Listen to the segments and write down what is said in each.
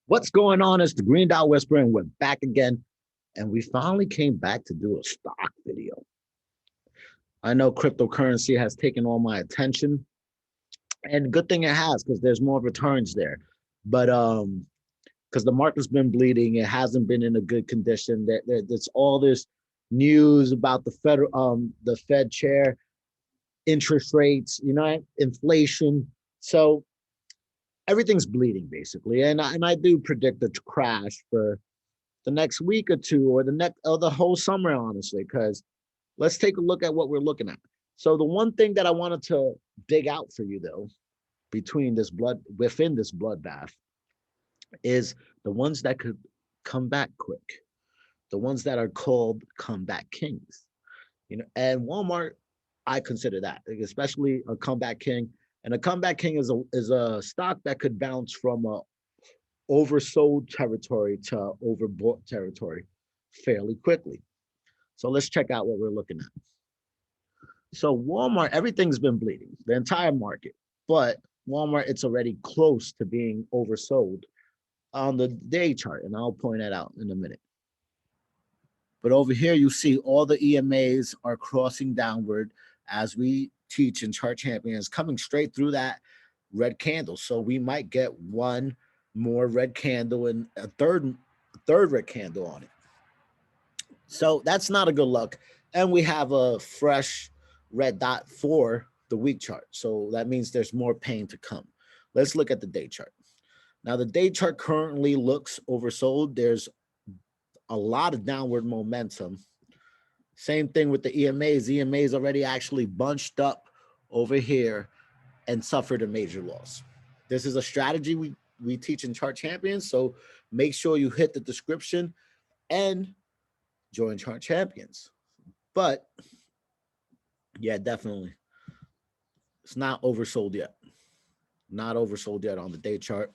What's going on? It's the Green Dot Whisperer, and we're back again. And we finally came back to do a stock video. I know cryptocurrency has taken all my attention, and good thing it has because there's more returns there. But because the market's been bleeding, it hasn't been in a good condition. There's all this news about the Fed chair, interest rates, inflation. So everything's bleeding basically, and I do predict a crash for the next week or two, or the whole summer, honestly, because let's take a look at what we're looking at. So the one thing that I wanted to dig out for you, though, within this bloodbath, is the ones that could come back quick, the ones that are called comeback kings. And Walmart, I consider that, like, especially a comeback king. And a comeback king is a stock that could bounce from a oversold territory to overbought territory fairly quickly. So let's check out what we're looking at. So Walmart, everything's been bleeding, the entire market, but Walmart, it's already close to being oversold on the day chart, and I'll point that out in a minute. But over here, you see all the EMAs are crossing downward as we teach in Chart Champions, coming straight through that red candle. So we might get one more red candle and a third red candle on it. So that's not a good look. And we have a fresh red dot for the week chart. So that means there's more pain to come. Let's look at the day chart. Now, the day chart currently looks oversold. There's a lot of downward momentum. Same thing with the EMAs. EMAs already actually bunched up over here and suffered a major loss. This is a strategy we teach in Chart Champions. So make sure you hit the description and join Chart Champions. But yeah, definitely, it's not oversold yet. Not oversold yet on the day chart.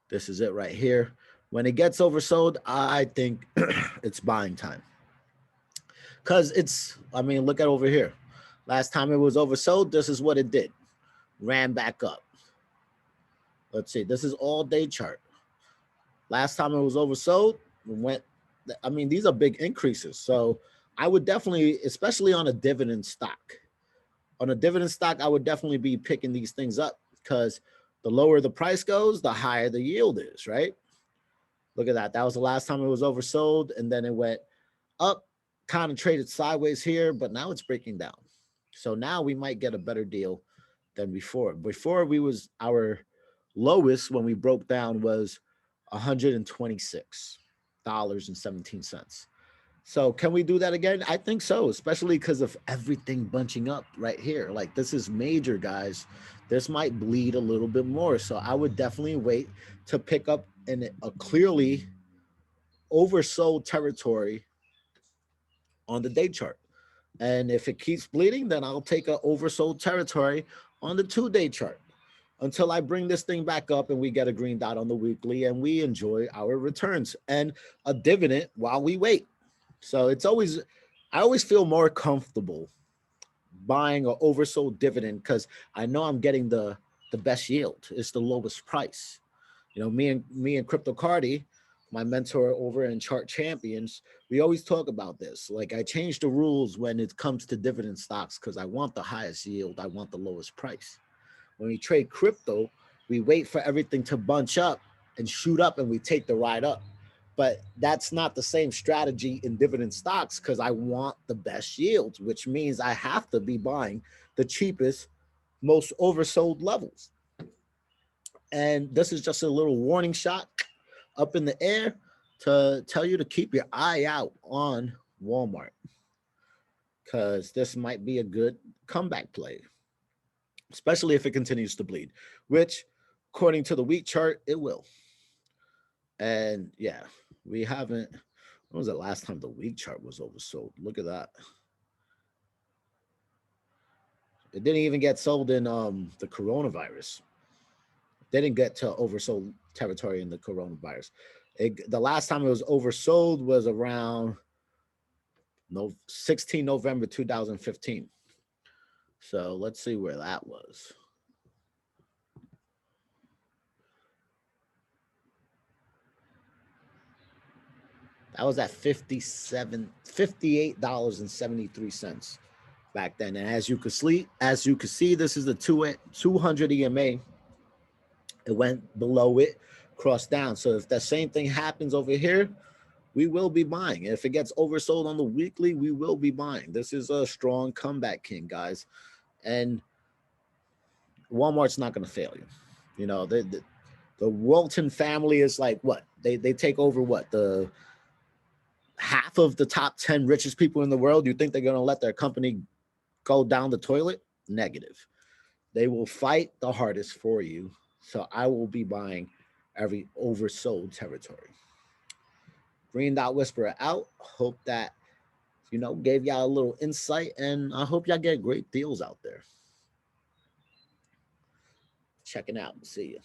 This is it right here. When it gets oversold, I think it's buying time. Because look at over here. Last time it was oversold, this is what it did. Ran back up. Let's see. This is all day chart. Last time it was oversold, these are big increases. So I would definitely, especially on a dividend stock. On a dividend stock, I would definitely be picking these things up because the lower the price goes, the higher the yield is, right? Look at that. That was the last time it was oversold, and then it went up, kind of traded sideways here, but now it's breaking down. So now we might get a better deal than before. Before our lowest when we broke down was $126.17. So can we do that again? I think so, especially because of everything bunching up right here. Like, this is major, guys. This might bleed a little bit more. So I would definitely wait to pick up in a clearly oversold territory on the day chart. And if it keeps bleeding, then I'll take an oversold territory on the 2-day chart until I bring this thing back up and we get a green dot on the weekly and we enjoy our returns and a dividend while we wait. So I always feel more comfortable buying an oversold dividend because I know I'm getting the best yield. It's the lowest price. Me and Crypto Cardi, my mentor over in Chart Champions, we always talk about this. Like, I change the rules when it comes to dividend stocks because I want the highest yield. I want the lowest price. When we trade crypto, we wait for everything to bunch up and shoot up and we take the ride up. But that's not the same strategy in dividend stocks because I want the best yields, which means I have to be buying the cheapest, most oversold levels. And this is just a little warning shot up in the air to tell you to keep your eye out on Walmart because this might be a good comeback play, especially if it continues to bleed, which, according to the week chart, it will. And yeah, we haven't. When was the last time the week chart was oversold? Look at that. It didn't even get sold in the coronavirus. They didn't get to oversold territory in the coronavirus. The last time it was oversold was around 16 November 2015. So let's see where that was. That was at $58.73 back then. And as you could see, this is the 200 EMA. It went below it, crossed down. So if that same thing happens over here, we will be buying. If it gets oversold on the weekly, we will be buying. This is a strong comeback king, guys. And Walmart's not going to fail you. You know, the Walton family is like what? They take over what? The half of the top 10 richest people in the world. You think they're going to let their company go down the toilet? Negative. They will fight the hardest for you. So I will be buying every oversold territory. Green Dot Whisperer out. Hope that, gave y'all a little insight, and I hope y'all get great deals out there. Checking out. See ya.